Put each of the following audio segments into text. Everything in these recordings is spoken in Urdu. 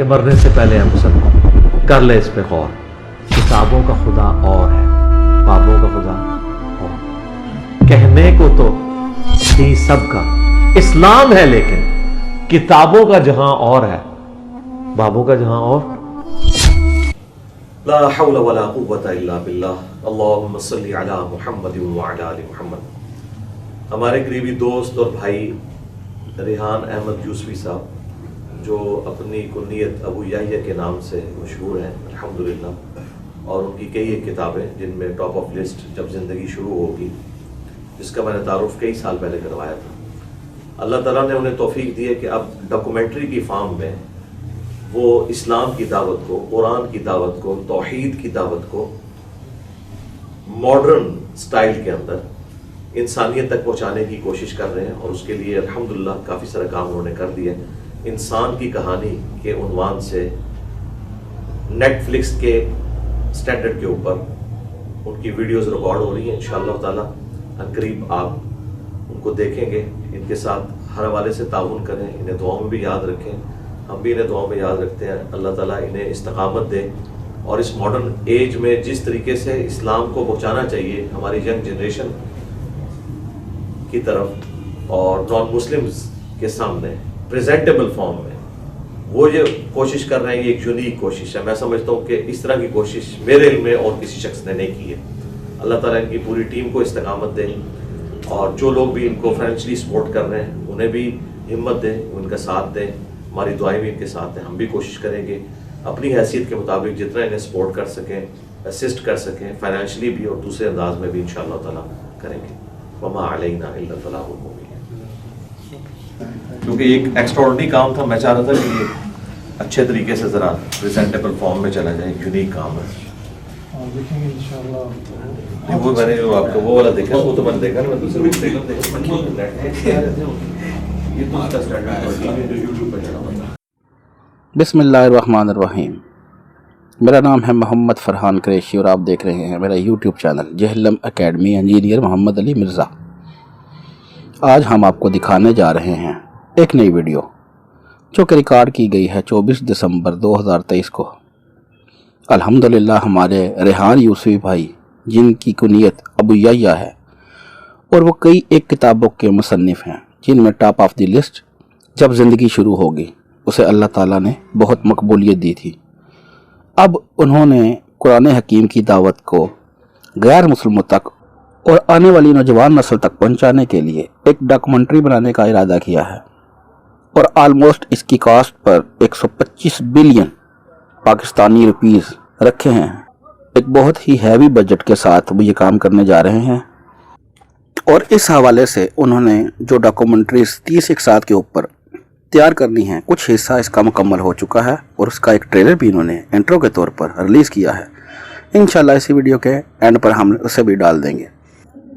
کہ مرنے سے پہلے ہم مسلمان کر لے اس پہ غور. کتابوں کا خدا اور ہے، بابوں کا خدا اور. کہنے کو تو ہی سب کا اسلام ہے، لیکن کتابوں کا جہاں اور ہے، بابوں کا جہاں اور. لا حول ولا قوة الا باللہ. اللہم صلی علی محمد وعلی آل محمد. ہمارے قریبی دوست اور بھائی ریحان احمد یوسفی صاحب، جو اپنی کنیت ابو یحییٰ کے نام سے مشہور ہیں الحمدللہ، اور ان کی کئی ایک کتابیں جن میں ٹاپ آف لسٹ جب زندگی شروع ہوگی، جس کا میں نے تعارف کئی سال پہلے کروایا تھا. اللہ تعالیٰ نے انہیں توفیق دی ہے کہ اب ڈاکومنٹری کی فارم میں وہ اسلام کی دعوت کو، قرآن کی دعوت کو، توحید کی دعوت کو ماڈرن سٹائل کے اندر انسانیت تک پہنچانے کی کوشش کر رہے ہیں. اور اس کے لیے الحمدللہ کافی سارا کام انہوں نے کر دیا. انسان کی کہانی کے عنوان سے نیٹ فلکس کے اسٹینڈرڈ کے اوپر ان کی ویڈیوز ریکارڈ ہو رہی ہیں. انشاءاللہ تعالیٰ عنقریب آپ ان کو دیکھیں گے. ان کے ساتھ ہر حوالے سے تعاون کریں، انہیں دعاؤں میں بھی یاد رکھیں. ہم بھی انہیں دعاؤں میں یاد رکھتے ہیں. اللہ تعالیٰ انہیں استقامت دے، اور اس ماڈرن ایج میں جس طریقے سے اسلام کو پہنچانا چاہیے ہماری ینگ جنریشن کی طرف اور نان مسلمز کے سامنے پریزنٹیبل فارم میں، وہ یہ کوشش کر رہے ہیں. یہ ایک یونیک کوشش ہے. میں سمجھتا ہوں کہ اس طرح کی کوشش میرے علم میں اور کسی شخص نے نہیں کی ہے. اللہ تعالیٰ ان کی پوری ٹیم کو استقامت دے، اور جو لوگ بھی ان کو فائنینشلی سپورٹ کر رہے ہیں انہیں بھی ہمت دیں، ان کا ساتھ دیں. ہماری دعائیں بھی ان کے ساتھ ہیں. ہم بھی کوشش کریں گے اپنی حیثیت کے مطابق جتنا انہیں سپورٹ کر سکیں، اسسٹ کر سکیں، فائنینشلی بھی اور دوسرے انداز میں بھی انشاءاللہ تعالیٰ کریں گے. وما علینا الا البلاغ المبین. کیونکہ ایک ایکسٹراڈنری کام تھا. میں چاہ رہا تھا کہ یہ اچھے طریقے سے ذرا پریزنٹیبل فارم میں چلا جائے. ایک یونیک کام ہے. دیکھیں گے انشاءاللہ. وہ میں نے جو آپ کو وہ والا دیکھا، وہ تو میں نے دیکھا، میں دوسرے بھی دیکھا. یہ تو اس کا اسٹینڈرڈ ہے جو یوٹیوب پہ چڑھا ہوا تھا. بسم اللہ الرحمن الرحیم. میرا نام ہے محمد فرحان قریشی اور آپ دیکھ رہے ہیں میرا YouTube channel Jhelum academy engineer Muhammad Ali Mirza. آج ہم آپ کو دکھانے جا رہے ہیں ایک نئی ویڈیو جو کہ ریکارڈ کی گئی ہے 24 دسمبر 2023 کو. الحمدللہ ہمارے ریحان یوسفی بھائی، جن کی کنیت ابو یحییٰ ہے، اور وہ کئی ایک کتابوں کے مصنف ہیں، جن میں ٹاپ آف دی لسٹ جب زندگی شروع ہوگی اسے اللہ تعالیٰ نے بہت مقبولیت دی تھی. اب انہوں نے قرآن حکیم کی دعوت کو غیر مسلموں تک اور آنے والی نوجوان نسل تک پہنچانے کے لیے ایک ڈاکومنٹری بنانے کا ارادہ کیا ہے، اور آلموسٹ اس کی cost per 125 billion Pakistani rupees رکھے ہیں. ایک بہت ہی ہیوی بجٹ کے ساتھ وہ یہ کام کرنے جا رہے ہیں. اور اس حوالے سے انہوں نے جو ڈاکومنٹریز 30 سال کے اوپر تیار کرنی ہیں، کچھ حصہ اس کا مکمل ہو چکا ہے، اور اس کا ایک ٹریلر بھی انہوں نے انٹرو کے طور پر ریلیز کیا ہے. انشاءاللہ اسی ویڈیو کے اینڈ پر ہم اسے بھی ڈال دیں گے.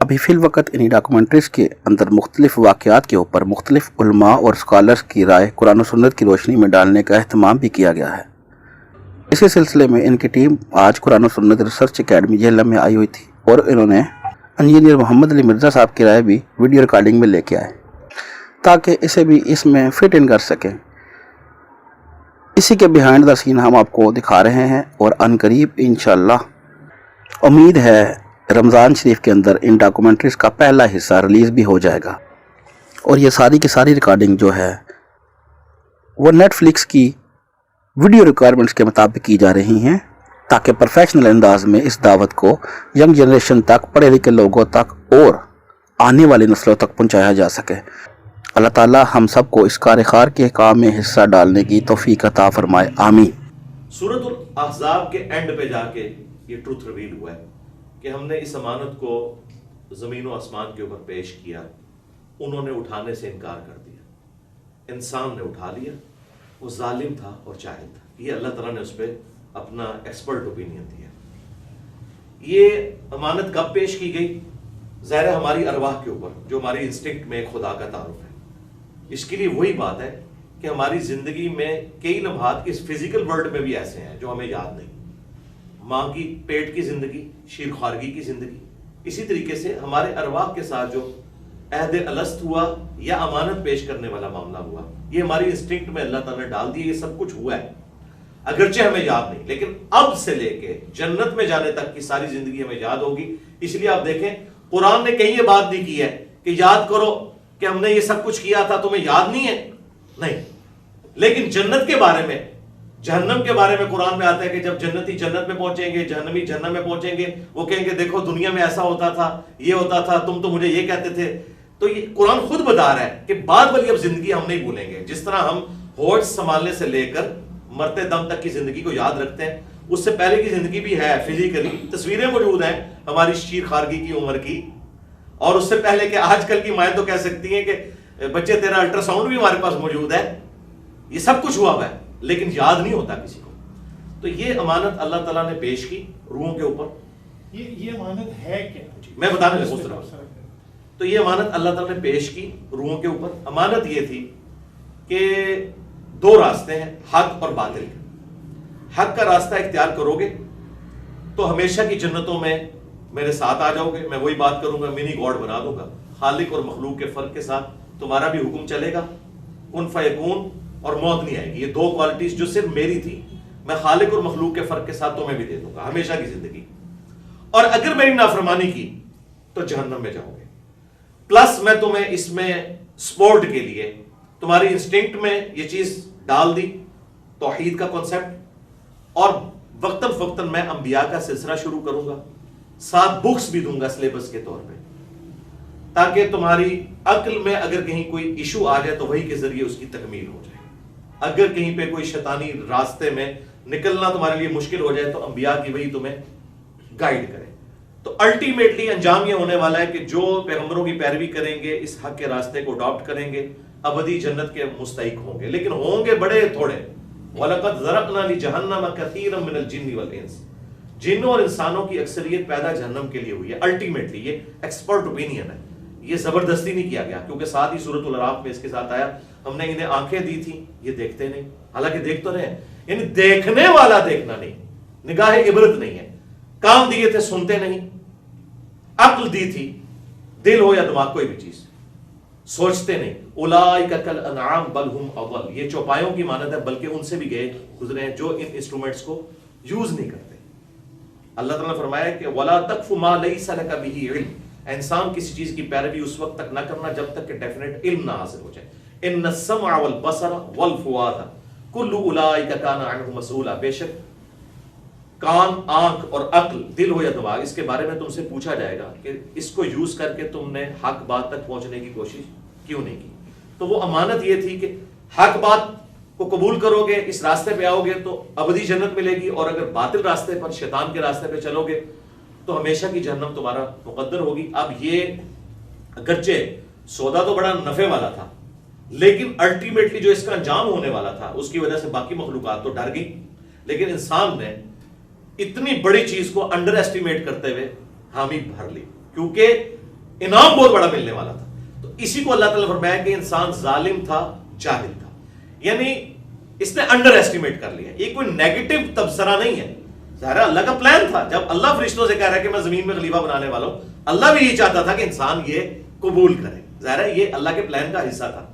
ابھی فی الوقت انہی ڈاکومنٹریز کے اندر مختلف واقعات کے اوپر مختلف علماء اور اسکالرز کی رائے قرآن و سنت کی روشنی میں ڈالنے کا اہتمام بھی کیا گیا ہے. اسی سلسلے میں ان کی ٹیم آج قرآن و سنت ریسرچ اکیڈمی جہلم میں آئی ہوئی تھی، اور انہوں نے انجینئر محمد علی مرزا صاحب کی رائے بھی ویڈیو ریکارڈنگ میں لے کے آئے تاکہ اسے بھی اس میں فٹ ان کر سکیں. اسی کے بیہائنڈ دا سین ہم آپ کو دکھا رہے ہیں، اور عنقریب انشاءاللہ امید ہے رمضان شریف کے اندر ان ڈاکومنٹریز کا پہلا حصہ ریلیز بھی ہو جائے گا. اور یہ ساری کی ساری ریکارڈنگ جو ہے وہ نیٹ فلکس کی ویڈیو ریکوائرمنٹس کے مطابق کی جا رہی ہیں، تاکہ پروفیشنل انداز میں اس دعوت کو ینگ جنریشن تک، پڑھے لکھے لوگوں تک اور آنے والی نسلوں تک پہنچایا جا سکے. اللہ تعالی ہم سب کو اس کار خیر کے کام میں حصہ ڈالنے کی توفیق عطا فرمائے. آمین. سورۃ الاحزاب کے اینڈ پہ جا کے یہ ٹروتھ ریویل ہوا ہے کہ ہم نے اس امانت کو زمین و آسمان کے اوپر پیش کیا. انہوں نے اٹھانے سے انکار کر دیا. انسان نے اٹھا لیا. وہ ظالم تھا اور جاہل تھا. یہ اللہ تعالیٰ نے اس پہ اپنا ایکسپرٹ اوپینین دیا. یہ امانت کب پیش کی گئی؟ ظاہر ہے ہماری ارواح کے اوپر، جو ہماری انسٹنکٹ میں خدا کا تعارف ہے. اس کے لیے وہی بات ہے کہ ہماری زندگی میں کئی لمحات اس فزیکل ورلڈ میں بھی ایسے ہیں جو ہمیں یاد نہیں. ماں کی پیٹ کی زندگی، شیر خوارگی کی زندگی. اسی طریقے سے ہمارے ارواح کے ساتھ جو عہد الست ہوا یا امانت پیش کرنے والا معاملہ ہوا، یہ ہماری انسٹنکٹ میں اللہ تعالیٰ نے ڈال دیا. یہ سب کچھ ہوا ہے. اگرچہ ہمیں یاد نہیں، لیکن اب سے لے کے جنت میں جانے تک کی ساری زندگی ہمیں یاد ہوگی. اس لیے آپ دیکھیں قرآن نے کہیں یہ بات نہیں کی ہے کہ یاد کرو کہ ہم نے یہ سب کچھ کیا تھا تمہیں یاد نہیں ہے، نہیں. لیکن جنت کے بارے میں، جہنم کے بارے میں قرآن میں آتا ہے کہ جب جنتی جنت میں پہنچیں گے، جہنمی جہنم میں پہنچیں گے، وہ کہیں گے دیکھو دنیا میں ایسا ہوتا تھا، یہ ہوتا تھا، تم تو مجھے یہ کہتے تھے. تو یہ قرآن خود بتا رہا ہے کہ بعد والی اب زندگی ہم نہیں بھولیں گے. جس طرح ہم ہوش سنبھالنے سے لے کر مرتے دم تک کی زندگی کو یاد رکھتے ہیں، اس سے پہلے کی زندگی بھی ہے فزیکلی، تصویریں موجود ہیں ہماری شیر خارگی کی عمر کی، اور اس سے پہلے کہ آج کل کی مائیں تو کہہ سکتی ہیں کہ بچے تیرا الٹرا ساؤنڈ بھی ہمارے پاس موجود ہے. یہ سب کچھ ہوا ہے لیکن یاد نہیں ہوتا کسی کو. تو یہ امانت اللہ تعالیٰ نے پیش کی روحوں کے اوپر. یہ امانت ہے کیا؟ میں بتانے لگا اس طرح. تو یہ امانت اللہ تعالیٰ نے پیش کی روحوں کے اوپر. امانت یہ تھی کہ دو راستے ہیں، حق اور باطل کے. حق کا راستہ اختیار کرو گے تو ہمیشہ کی جنتوں میں میرے ساتھ آ جاؤ گے. میں وہی بات کروں گا، منی گاڈ بنا دوں گا. خالق اور مخلوق کے فرق کے ساتھ تمہارا بھی حکم چلے گا، کن فیکون، اور موت نہیں آئے گی. یہ دو کوالٹیز جو صرف میری تھی، میں خالق اور مخلوق کے فرق کے ساتھ تمہیں بھی دے دوں گا، ہمیشہ کی زندگی. اور اگر میری نافرمانی کی تو جہنم میں جاؤ گے. پلس میں تمہیں اس میں سپورٹ کے لیے تمہاری انسٹنکٹ میں یہ چیز ڈال دی، توحید کا کنسپٹ. اور وقتاً فوقتاً میں انبیاء کا سلسلہ شروع کروں گا، ساتھ بکس بھی دوں گا سلیبس کے طور پہ، تاکہ تمہاری عقل میں اگر کہیں کوئی ایشو آ جائے تو وہی کے ذریعے اس کی تکمیل ہو جائے. اگر کہیں پہ کوئی شیطانی راستے میں نکلنا تمہارے لیے مشکل ہو جائے تو انبیاء کی وہی تمہیں گائیڈ کرے. تو الٹیمیٹلی انجام یہ ہونے والا ہے کہ جو پیغمبروں کی پیروی کریں گے، اس حق کے راستے کو اڈاپٹ کریں گے، ابدی جنت کے مستحق ہوں گے. لیکن ہوں گے بڑے تھوڑے. وَلَقَدْ ذَرَقْنَا لِجَهَنَّمَ كَثِيرًا مِنَ الْجِنِّ وَالْإِنسِ. جنوں اور انسانوں کی اکثریت پیدا جہنم کے لیے ہوئی ہے. الٹیمیٹلی یہ ایکسپرٹ اوپینین ہے، یہ زبردستی نہیں کیا گیا، کیونکہ ساتھ ہی سورۃ الاعراف میں اس کے ساتھ آیا ہم نے انہیں آنکھیں دی تھیں یہ دیکھتے نہیں. حالانکہ دیکھ تو رہے ہیں، یعنی دیکھنے والا دیکھنا نہیں، نگاہ عبرت نہیں ہے. کان دیے تھے سنتے نہیں، عقل دی تھی، دل ہو یا دماغ کوئی بھی چیز، سوچتے نہیں. اولئک کالانعام بل ہم اضل. یہ چوپایوں کی مانند ہے، بلکہ ان سے بھی گئے گزرے ہیں جو ان انسٹرومنٹس کو یوز نہیں کرتے. اللہ تعالیٰ نے فرمایا کہ ولا تقف ما لیس لک بہ علم. انسان کسی چیز کی پیروی اس وقت تک نہ کرنا جب تک کہ ڈیفینیٹ علم نہ حاصل ہو جائے. ان السمع والبصر والفؤاد کل اولئک کان عنہ مسئولا. بے شک کان، آنکھ اور عقل، دل ہو یا دماغ، اس کے بارے میں تم سے پوچھا جائے گا کہ اس کو یوز کر کے تم نے حق بات تک پہنچنے کی کوشش کیوں نہیں کی. تو وہ امانت یہ تھی کہ حق بات کو قبول کرو گے، اس راستے پہ آؤ گے تو ابدی جنت ملے گی، اور اگر باطل راستے پر، شیطان کے راستے پہ چلو گے تو ہمیشہ کی جہنم تمہارا مقدر ہوگی. اب یہ اگرچہ سودا تو بڑا نفع والا تھا، لیکن الٹیمیٹلی جو اس کا انجام ہونے والا تھا اس کی وجہ سے باقی مخلوقات تو ڈر گئی. لیکن انسان نے اتنی بڑی چیز کو انڈر ایسٹیمیٹ کرتے ہوئے حامی بھر لی، کیونکہ انعام بہت بڑا ملنے والا تھا. تو اسی کو اللہ تعالیٰ نے فرمایا کہ انسان ظالم تھا، جاہل تھا، یعنی اس نے انڈر ایسٹیمیٹ کر لیا. یہ کوئی نیگیٹو تبصرہ نہیں ہے، ظاہر اللہ کا پلان تھا. جب اللہ فرشتوں سے کہہ رہا ہے کہ میں زمین میں خلیفہ بنانے والا ہوں، اللہ بھی یہ چاہتا تھا کہ انسان یہ قبول کرے. ظاہر ہے یہ اللہ کے پلان کا حصہ تھا.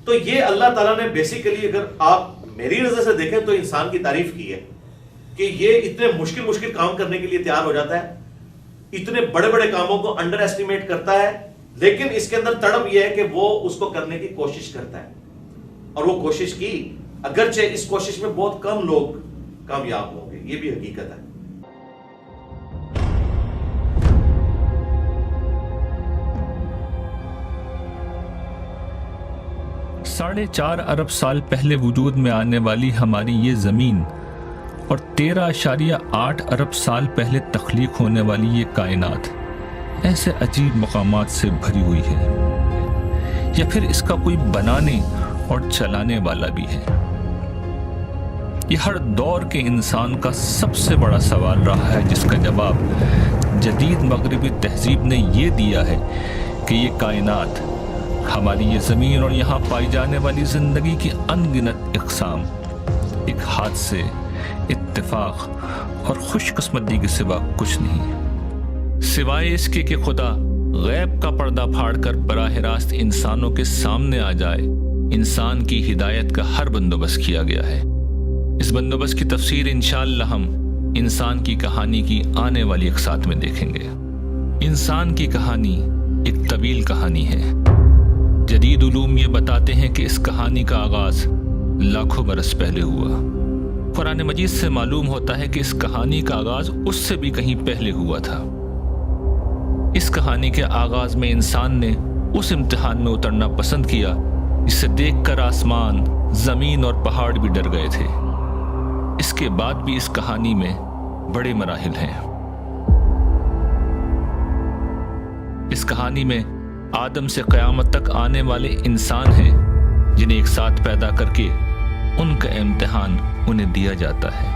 تو یہ اللہ تعالیٰ نے بیسیکلی، اگر آپ میری نظر سے دیکھیں تو انسان کی تعریف کی ہے کہ یہ اتنے مشکل کام کرنے کے لیے تیار ہو جاتا ہے، اتنے بڑے بڑے کاموں کو انڈر ایسٹیمیٹ کرتا ہے، لیکن اس کے اندر تڑپ یہ ہے کہ وہ اس کو کرنے کی کوشش کرتا ہے. اور وہ کوشش کی، اگرچہ اس کوشش میں بہت کم لوگ کامیاب ہوں گے، یہ بھی حقیقت ہے. ساڑھے 4 ارب سال پہلے وجود میں آنے والی ہماری یہ زمین اور 13.8 ارب سال پہلے تخلیق ہونے والی یہ کائنات ایسے عجیب مقامات سے بھری ہوئی ہے، یا پھر اس کا کوئی بنانے اور چلانے والا بھی ہے؟ یہ ہر دور کے انسان کا سب سے بڑا سوال رہا ہے، جس کا جواب جدید مغربی تہذیب نے یہ دیا ہے کہ یہ کائنات، ہماری یہ زمین اور یہاں پائی جانے والی زندگی کی ان گنت اقسام ایک حادثے، اتفاق اور خوش قسمتی کے سوا کچھ نہیں، سوائے اس کے کہ خدا غیب کا پردہ پھاڑ کر براہ راست انسانوں کے سامنے آ جائے. انسان کی ہدایت کا ہر بندوبست کیا گیا ہے. اس بندوبست کی تفسیر انشاءاللہ ہم انسان کی کہانی کی آنے والی اقساط میں دیکھیں گے۔ انسان کی کہانی ایک طویل کہانی ہے۔ جدید علوم یہ بتاتے ہیں کہ اس کہانی کا آغاز لاکھوں برس پہلے ہوا۔ قرآن مجید سے معلوم ہوتا ہے کہ اس کہانی کا آغاز اس سے بھی کہیں پہلے ہوا تھا۔ اس کہانی کے آغاز میں انسان نے اس امتحان میں اترنا پسند کیا جسے دیکھ کر آسمان، زمین اور پہاڑ بھی ڈر گئے تھے۔ اس کے بعد بھی اس کہانی میں بڑے مراحل ہیں۔ اس کہانی میں آدم سے قیامت تک آنے والے انسان ہیں جنہیں ایک ساتھ پیدا کر کے ان کا امتحان انہیں دیا جاتا ہے۔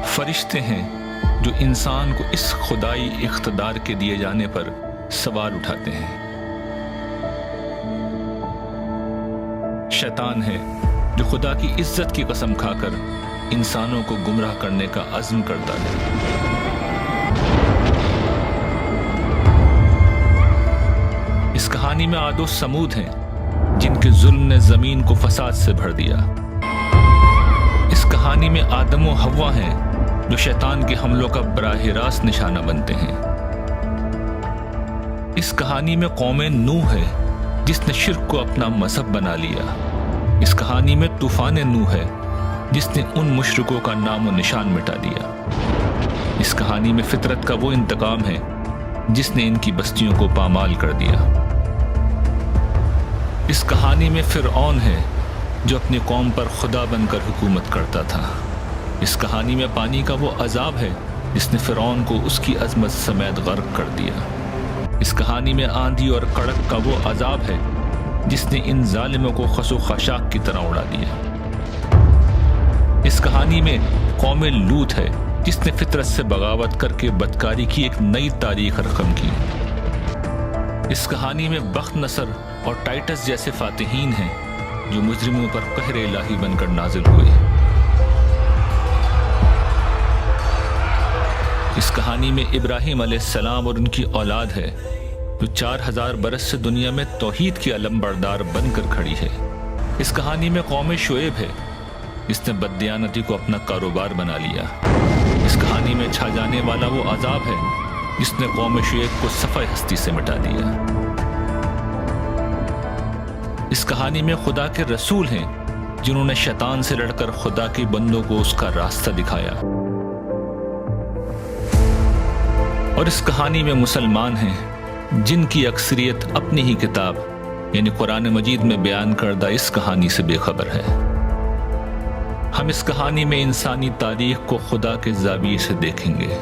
فرشتے ہیں جو انسان کو اس خدائی اقتدار کے دیے جانے پر سوال اٹھاتے ہیں۔ شیطان ہے جو خدا کی عزت کی قسم کھا کر انسانوں کو گمراہ کرنے کا عزم کرتا ہے۔ اس کہانی میں عاد و سمود ہیں جن کے ظلم نے زمین کو فساد سے بھر دیا۔ اس کہانی میں آدم و حوا ہیں جو شیطان کے حملوں کا براہ راست نشانہ بنتے ہیں۔ اس کہانی میں قوم نوح ہے جس نے شرک کو اپنا مذہب بنا لیا۔ اس کہانی میں طوفان نوح ہے جس نے ان مشرکوں کا نام و نشان مٹا دیا۔ اس کہانی میں فطرت کا وہ انتقام ہے جس نے ان کی بستیوں کو پامال کر دیا۔ اس کہانی میں فرعون ہے جو اپنی قوم پر خدا بن کر حکومت کرتا تھا۔ اس کہانی میں پانی کا وہ عذاب ہے جس نے فرعون کو اس کی عظمت سمیت غرق کر دیا۔ اس کہانی میں آندھی اور کڑک کا وہ عذاب ہے جس نے ان ظالموں کو خس و خاشاک کی طرح اڑا دیا۔ اس کہانی میں قوم لوط ہے جس نے فطرت سے بغاوت کر کے بدکاری کی ایک نئی تاریخ رقم کی۔ اس کہانی میں بخت نصر اور ٹائٹس جیسے فاتحین ہیں جو مجرموں پر قہر الہی بن کر نازل ہوئے۔ اس کہانی میں ابراہیم علیہ السلام اور ان کی اولاد ہے جو 4000 برس سے دنیا میں توحید کی علم بردار بن کر کھڑی ہے۔ اس کہانی میں قوم شعیب ہے جس نے بددیانتی کو اپنا کاروبار بنا لیا۔ اس کہانی میں چھا جانے والا وہ عذاب ہے جس نے قوم شعیب کو صفحہ ہستی سے مٹا دیا۔ اس کہانی میں خدا کے رسول ہیں جنہوں نے شیطان سے لڑ کر خدا کے بندوں کو اس کا راستہ دکھایا۔ اور اس کہانی میں مسلمان ہیں جن کی اکثریت اپنی ہی کتاب یعنی قرآن مجید میں بیان کردہ اس کہانی سے بے خبر ہے۔ ہم اس کہانی میں انسانی تاریخ کو خدا کے زاویے سے دیکھیں گے۔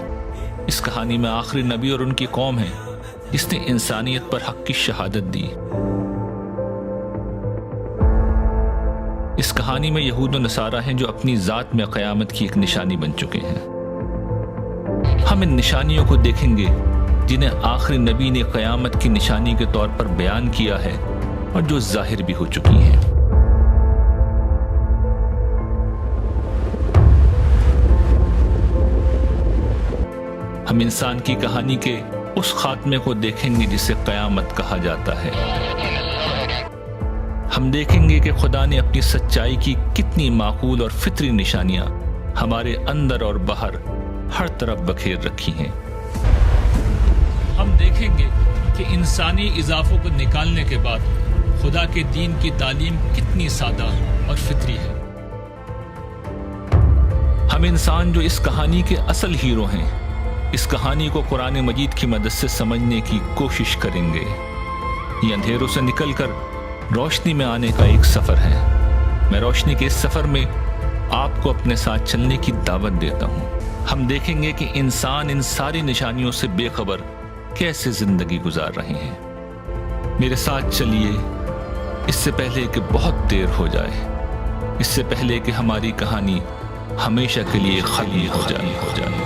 اس کہانی میں آخری نبی اور ان کی قوم ہے جس نے انسانیت پر حق کی شہادت دی۔ اس کہانی میں یہود و نصارہ ہیں جو اپنی ذات میں قیامت کی ایک نشانی بن چکے ہیں۔ ہم ان نشانیوں کو دیکھیں گے جنہیں آخری نبی نے قیامت کی نشانی کے طور پر بیان کیا ہے اور جو ظاہر بھی ہو چکی ہیں۔ ہم انسان کی کہانی کے اس خاتمے کو دیکھیں گے جسے قیامت کہا جاتا ہے۔ ہم دیکھیں گے کہ خدا نے اپنی سچائی کی کتنی معقول اور فطری نشانیاں ہمارے اندر اور باہر ہر طرف بکھیر رکھی ہیں۔ ہم دیکھیں گے کہ انسانی اضافوں کو نکالنے کے بعد خدا کے دین کی تعلیم کتنی سادہ اور فطری ہے۔ ہم انسان جو اس کہانی کے اصل ہیرو ہیں، اس کہانی کو قرآن مجید کی مدد سے سمجھنے کی کوشش کریں گے۔ یہ اندھیروں سے نکل کر روشنی میں آنے کا ایک سفر ہے۔ میں روشنی کے اس سفر میں آپ کو اپنے ساتھ چلنے کی دعوت دیتا ہوں۔ ہم دیکھیں گے کہ انسان ان ساری نشانیوں سے بے خبر کیسے زندگی گزار رہے ہیں۔ میرے ساتھ چلیے اس سے پہلے کہ بہت دیر ہو جائے، اس سے پہلے کہ ہماری کہانی ہمیشہ کے لیے ختم ہو جائے۔